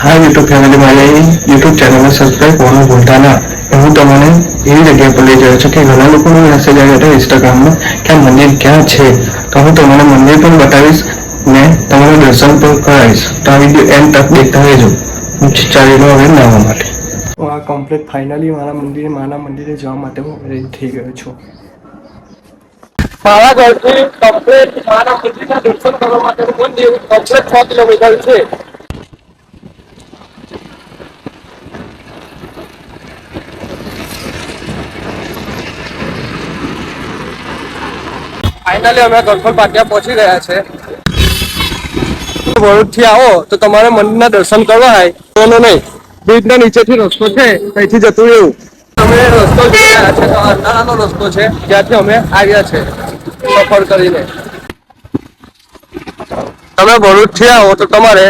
હા YouTube family મારી YouTube ચેનલને સબસ્ક્રાઈબ કરવાનું ભૂલતા ના. હું તમને એવી જગ્યા પર લઈ રહ્યો છું કે ઘણા લોકોનો મેસેજ આવ્યો હતો ઇન્સ્ટાગ્રામમાં કે આ મંદિર ક્યાં છે. તો હું તમને મંદિર પણ બતાવીશ ને તમારું દર્શન પણ કરાવીશ. તો આ વિડીયો એન્ડ તક દેખતા રહેજો. હું ચાલી રહ્યો હવે નાહવા માટે. હું આ કમ્પ્લીટ ફાઇનલી મારા મંદિરે જવા માટે હું રેડી થઈ ગયો છું. મારા ઘરથી કમ્પ્લીટ મારા મંદિરના દર્શન કરવા માટેનું મંદિર કમ્પ્લીટ 6 કિલોમીટર છે. ફાઇનલી અમે ગણપત પાટિયા પહોંચી ગયા છે. વડોદથી આવો તો તમારે મંદિરના દર્શન કરવા હોય તો નહીં. બ્રિજના નીચેથી રસ્તો છે અહીંથી જતું રહેવું. અમે રસ્તો જોઈ રહ્યા છે તો અંધારાનો રસ્તો છે જ્યાંથી અમે આવ્યા છે સફર કરીને. તમે ભરૂચથી આવો તો તમારે